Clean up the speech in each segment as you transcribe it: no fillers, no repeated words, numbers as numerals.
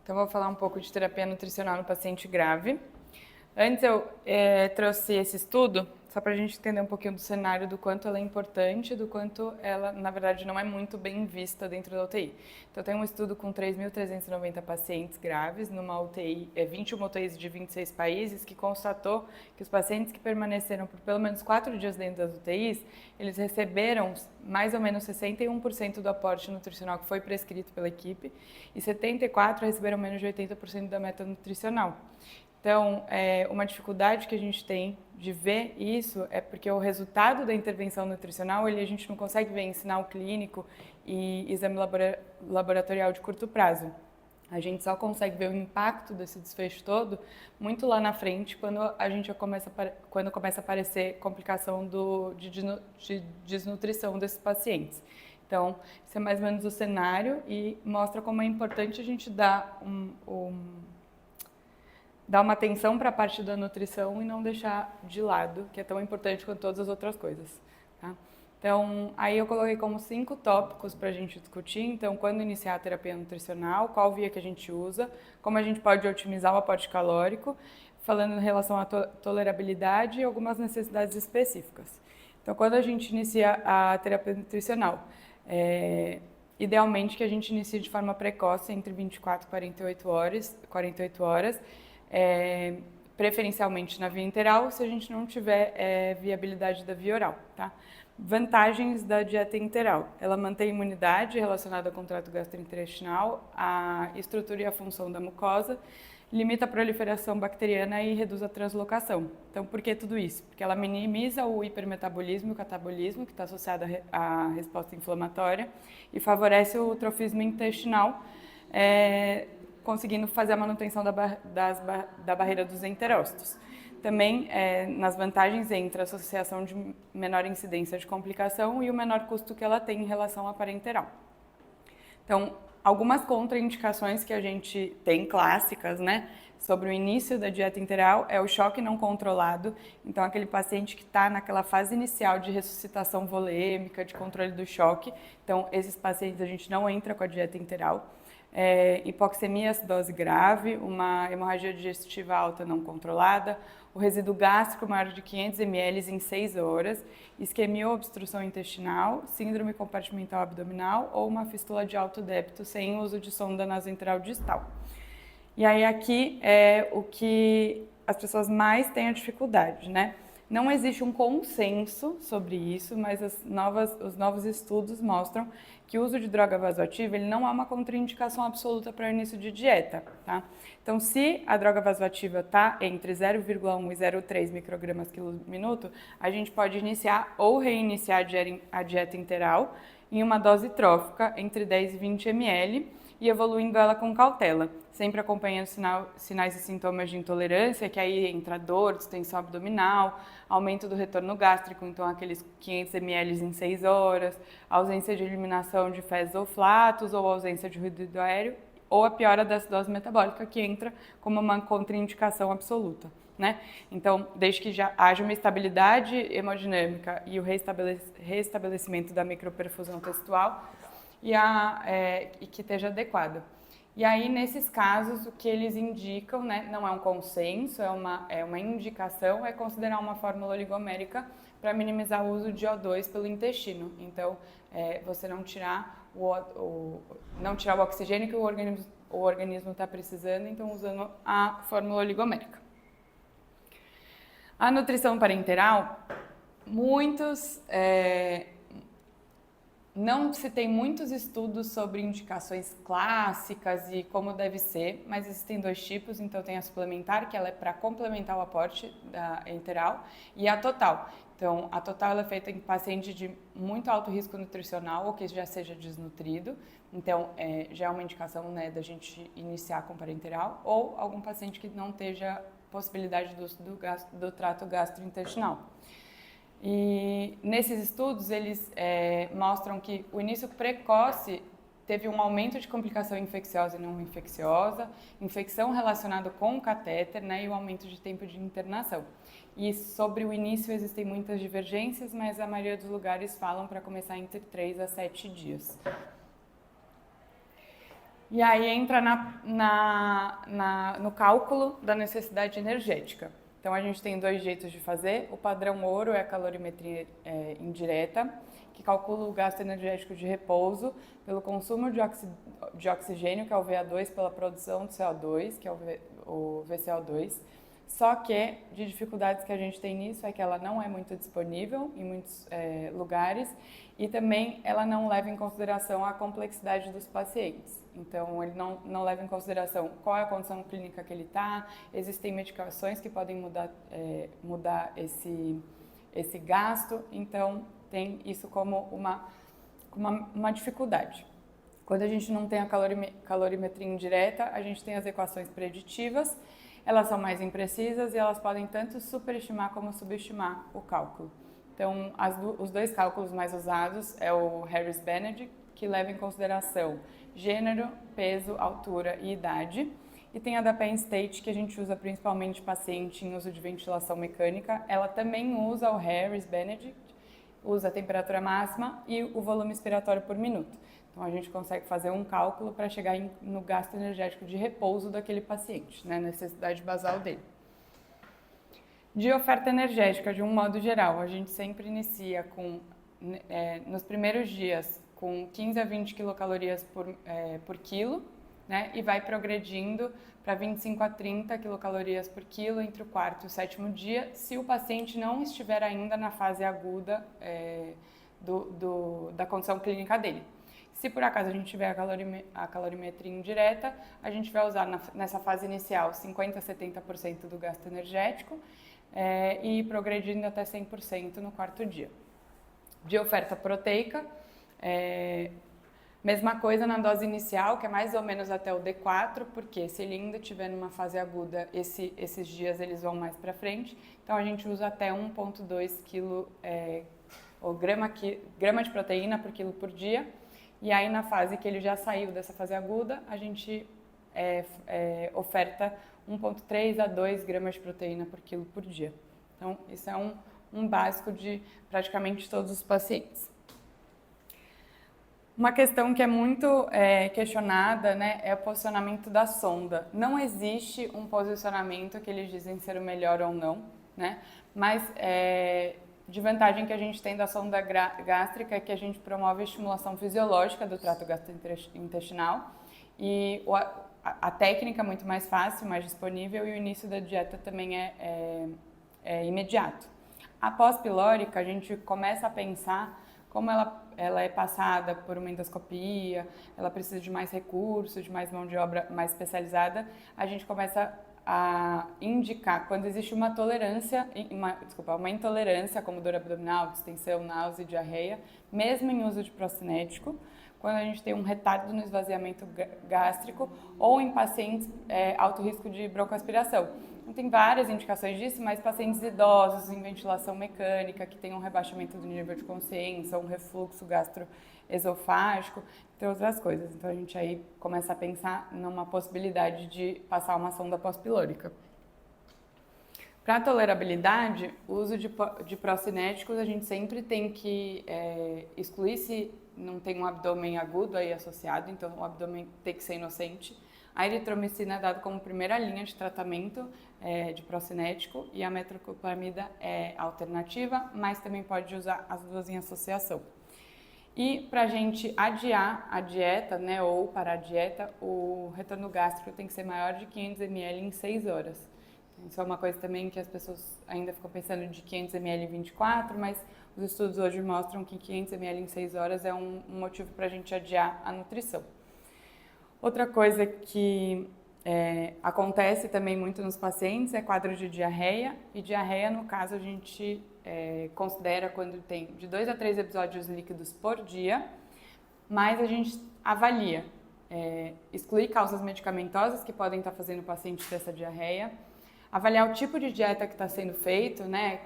Então, vou falar um pouco de terapia nutricional no paciente grave. Antes eu trouxe esse estudo, só para a gente entender um pouquinho do cenário, do quanto ela é importante, do quanto ela, na verdade, não é muito bem vista dentro da UTI. Então, tem um estudo com 3.390 pacientes graves, numa UTI, 21 UTIs de 26 países, que constatou que os pacientes que permaneceram por pelo menos 4 dias dentro das UTIs, eles receberam mais ou menos 61% do aporte nutricional que foi prescrito pela equipe, e 74% receberam menos de 80% da meta nutricional. Então, uma dificuldade que a gente tem de ver isso é porque o resultado da intervenção nutricional, a gente não consegue ver em sinal clínico e exame laboratorial de curto prazo. A gente só consegue ver o impacto desse desfecho todo muito lá na frente, quando começa a aparecer complicação de desnutrição desses pacientes. Então, esse é mais ou menos o cenário e mostra como é importante a gente dar uma atenção para a parte da nutrição e não deixar de lado, que é tão importante quanto todas as outras coisas. Tá? Então, aí eu coloquei como 5 tópicos para a gente discutir. Então, quando iniciar a terapia nutricional, qual via que a gente usa, como a gente pode otimizar o aporte calórico, falando em relação à tolerabilidade e algumas necessidades específicas. Então, quando a gente inicia a terapia nutricional, idealmente que a gente inicie de forma precoce, entre 24 e 48 horas, preferencialmente na via enteral, se a gente não tiver viabilidade da via oral, tá? Vantagens da dieta enteral. Ela mantém a imunidade relacionada ao trato gastrointestinal, a estrutura e a função da mucosa, limita a proliferação bacteriana e reduz a translocação. Então, por que tudo isso? Porque ela minimiza o hipermetabolismo e o catabolismo, que está associado à resposta inflamatória, e favorece o trofismo intestinal, conseguindo fazer a manutenção da barreira dos enterócitos. Também, nas vantagens, entra a associação de menor incidência de complicação e o menor custo que ela tem em relação à parenteral. Então, algumas contraindicações que a gente tem clássicas, né, sobre o início da dieta enteral é o choque não controlado. Então, aquele paciente que está naquela fase inicial de ressuscitação volêmica, de controle do choque. Então, esses pacientes a gente não entra com a dieta enteral. Hipoxemia, acidose grave, uma hemorragia digestiva alta não controlada, o resíduo gástrico maior de 500 ml em 6 horas, isquemia ou obstrução intestinal, síndrome compartimental abdominal ou uma fístula de alto débito sem uso de sonda nasoenteral distal. E aí aqui é o que as pessoas mais têm a dificuldade, né? Não existe um consenso sobre isso, mas os novos estudos mostram que o uso de droga vasoativa ele não é uma contraindicação absoluta para o início de dieta, tá? Então, se a droga vasoativa está entre 0,1 e 0,3 microgramas quilo minuto, a gente pode iniciar ou reiniciar a dieta enteral em uma dose trófica entre 10 e 20 ml, e evoluindo ela com cautela, sempre acompanhando sinais e sintomas de intolerância, que aí entra dor, distensão abdominal, aumento do retorno gástrico, então aqueles 500 ml em 6 horas, ausência de eliminação de fezes ou flatos, ou ausência de ruído aéreo, ou a piora da acidose metabólica, que entra como uma contraindicação absoluta, né? Então, desde que já haja uma estabilidade hemodinâmica e o restabelecimento da microperfusão textual, e que esteja adequada. E aí, nesses casos, o que eles indicam, né, não é um consenso, é uma indicação, é considerar uma fórmula oligomérica para minimizar o uso de O2 pelo intestino. Então, você não tirar o oxigênio que o organismo está precisando, então usando a fórmula oligomérica. A nutrição parenteral, não se tem muitos estudos sobre indicações clássicas e como deve ser, mas existem 2 tipos. Então, tem a suplementar, que ela é para complementar o aporte da enteral, e a total. Então, a total ela é feita em paciente de muito alto risco nutricional ou que já seja desnutrido. Então, já é uma indicação, né, da gente iniciar com parenteral, ou algum paciente que não esteja possibilidade do trato gastrointestinal. E nesses estudos, eles mostram que o início precoce teve um aumento de complicação infecciosa e não infecciosa, infecção relacionada com o catéter, né, e o aumento de tempo de internação. E sobre o início existem muitas divergências, mas a maioria dos lugares falam para começar entre 3 a 7 dias. E aí entra no cálculo da necessidade energética. Então, a gente tem dois jeitos de fazer. O padrão ouro é a calorimetria indireta, que calcula o gasto energético de repouso pelo consumo de oxigênio, que é o VO2, pela produção de CO2, que é o VCO2. Só que, de dificuldades que a gente tem nisso, é que ela não é muito disponível em muitos lugares e também ela não leva em consideração a complexidade dos pacientes. Então, ele não leva em consideração qual é a condição clínica que ele está, existem medicações que podem mudar esse gasto, então tem isso como uma dificuldade. Quando a gente não tem a calorimetria indireta, a gente tem as equações preditivas. Elas são mais imprecisas e elas podem tanto superestimar como subestimar o cálculo. Então, os dois cálculos mais usados é o Harris-Benedict, que leva em consideração gênero, peso, altura e idade. E tem a da Penn State, que a gente usa principalmente paciente em uso de ventilação mecânica. Ela também usa o Harris-Benedict, usa a temperatura máxima e o volume expiratório por minuto. Então, a gente consegue fazer um cálculo para chegar no gasto energético de repouso daquele paciente, né, necessidade basal dele. De oferta energética, de um modo geral, a gente sempre inicia nos primeiros dias com 15 a 20 quilocalorias por quilo, né, e vai progredindo para 25 a 30 quilocalorias por quilo entre o quarto e o sétimo dia, se o paciente não estiver ainda na fase aguda da condição clínica dele. Se por acaso a gente tiver a calorimetria indireta, a gente vai usar nessa fase inicial 50% a 70% do gasto energético e progredindo até 100% no quarto dia. De oferta proteica, mesma coisa na dose inicial, que é mais ou menos até o D4, porque se ele ainda estiver numa fase aguda, esses dias eles vão mais para frente. Então a gente usa até 1,2 kg ou grama de proteína por quilo por dia. E aí, na fase que ele já saiu dessa fase aguda, a gente oferta 1,3 a 2 gramas de proteína por quilo por dia. Então, isso é um básico de praticamente todos os pacientes. Uma questão que é muito questionada, né, é o posicionamento da sonda. Não existe um posicionamento que eles dizem ser o melhor ou não, né, mas de vantagem que a gente tem da sonda gástrica é que a gente promove a estimulação fisiológica do trato gastrointestinal e a técnica é muito mais fácil, mais disponível e o início da dieta também é imediato. Após pilórica, a gente começa a pensar como ela é passada por uma endoscopia, ela precisa de mais recursos, de mais mão de obra mais especializada, a gente começa a indicar quando existe uma intolerância, como dor abdominal, distensão, náusea e diarreia, mesmo em uso de procinético, quando a gente tem um retardo no esvaziamento gástrico ou em pacientes alto risco de broncoaspiração. Então, tem várias indicações disso, mas pacientes idosos em ventilação mecânica, que tem um rebaixamento do nível de consciência, um refluxo gastroesofágico, entre outras coisas. Então, a gente aí começa a pensar numa possibilidade de passar uma sonda pós-pilórica. Para a tolerabilidade, o uso de procinéticos, a gente sempre tem que excluir se não tem um abdômen agudo aí associado, então o abdômen tem que ser inocente. A eritromicina é dada como primeira linha de tratamento de procinético e a metoclopramida é alternativa, mas também pode usar as duas em associação. E para a gente adiar a dieta, né, ou parar a dieta, o retorno gástrico tem que ser maior de 500 ml em 6 horas. Isso é uma coisa também que as pessoas ainda ficam pensando de 500 ml em 24, mas os estudos hoje mostram que 500 ml em 6 horas é um motivo para a gente adiar a nutrição. Outra coisa que acontece também muito nos pacientes é quadro de diarreia, e diarreia, no caso, a gente considera quando tem de 2 a 3 episódios líquidos por dia, mas a gente avalia, excluir causas medicamentosas que podem estar fazendo o paciente ter essa diarreia, avaliar o tipo de dieta que está sendo feito, né,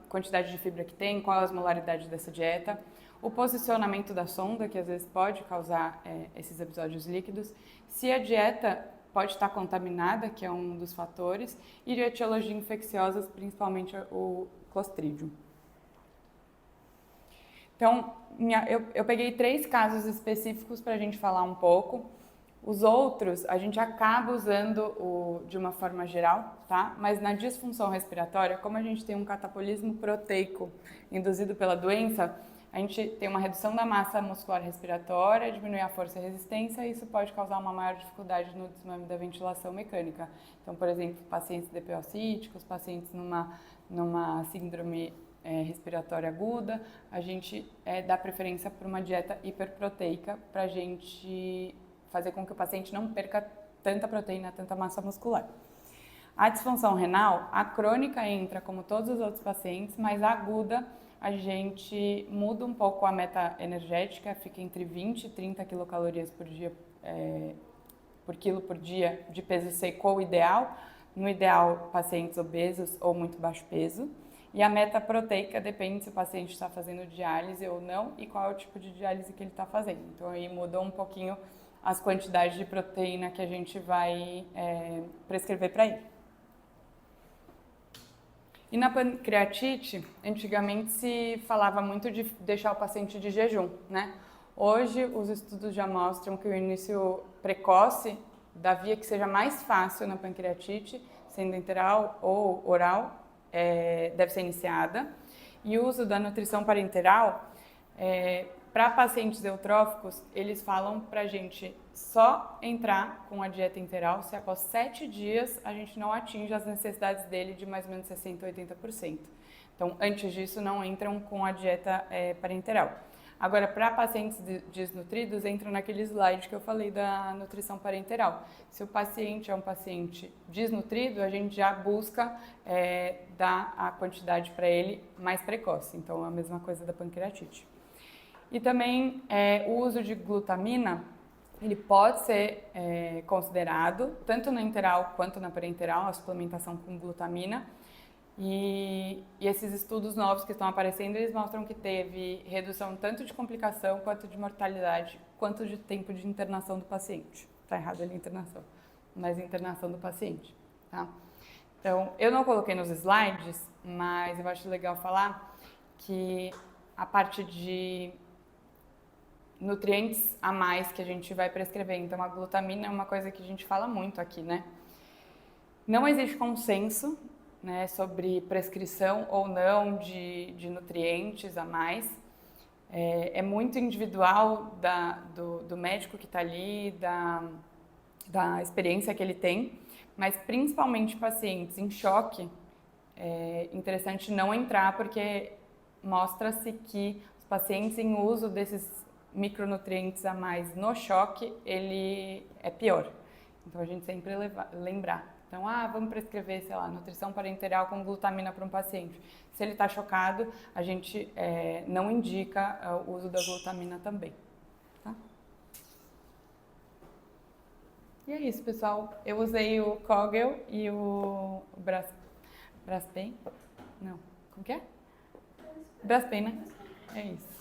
quantidade de fibra que tem, qual a osmolaridade dessa dieta, o posicionamento da sonda, que às vezes pode causar esses episódios líquidos, se a dieta pode estar contaminada, que é um dos fatores, e de etiologia infecciosa, principalmente o Clostridium. Então, eu peguei 3 casos específicos para a gente falar um pouco. Os outros, a gente acaba usando de uma forma geral, tá? Mas na disfunção respiratória, como a gente tem um catabolismo proteico induzido pela doença, a gente tem uma redução da massa muscular respiratória, diminui a força e a resistência, e isso pode causar uma maior dificuldade no desmame da ventilação mecânica. Então, por exemplo, pacientes DPO-cíticos, pacientes numa síndrome respiratória aguda, a gente dá preferência por uma dieta hiperproteica para a gente fazer com que o paciente não perca tanta proteína, tanta massa muscular. A disfunção renal, a crônica entra como todos os outros pacientes, mas a aguda a gente muda um pouco a meta energética, fica entre 20 e 30 quilocalorias por dia, por quilo por dia de peso seco ou ideal. No ideal, pacientes obesos ou muito baixo peso. E a meta proteica depende se o paciente está fazendo diálise ou não e qual é o tipo de diálise que ele está fazendo. Então aí mudou um pouquinho as quantidades de proteína que a gente vai prescrever para ele. E na pancreatite, antigamente se falava muito de deixar o paciente de jejum, né? Hoje os estudos já mostram que o início precoce da via que seja mais fácil na pancreatite, sendo enteral ou oral, deve ser iniciada. E o uso da nutrição parenteral, para pacientes eutróficos, eles falam para a gente só entrar com a dieta enteral se após 7 dias a gente não atinge as necessidades dele de mais ou menos 60% a 80%. Então, antes disso, não entram com a dieta parenteral. Agora, para pacientes desnutridos, entra naquele slide que eu falei da nutrição parenteral. Se o paciente é um paciente desnutrido, a gente já busca dar a quantidade para ele mais precoce. Então, é a mesma coisa da pancreatite. E também o uso de glutamina, ele pode ser considerado, tanto na enteral quanto na parenteral, a suplementação com glutamina. E esses estudos novos que estão aparecendo, eles mostram que teve redução tanto de complicação, quanto de mortalidade, quanto de tempo de internação do paciente. Está errado ali internação, mas internação do paciente, tá? Então, eu não coloquei nos slides, mas eu acho legal falar que a parte de nutrientes a mais que a gente vai prescrever. Então, a glutamina é uma coisa que a gente fala muito aqui, né? Não existe consenso, né, sobre prescrição ou não de nutrientes a mais. É muito individual do médico que está ali, da experiência que ele tem, mas principalmente pacientes em choque, é interessante não entrar, porque mostra-se que os pacientes em uso desses micronutrientes a mais no choque, ele é pior. Então a gente sempre lembrar. Então, vamos prescrever, sei lá, nutrição parenteral com glutamina para um paciente. Se ele está chocado, a gente não indica o uso da glutamina também, tá? E é isso, pessoal. Eu usei o Kogel e o Braspen. Não, como que é? Braspen, né? É isso.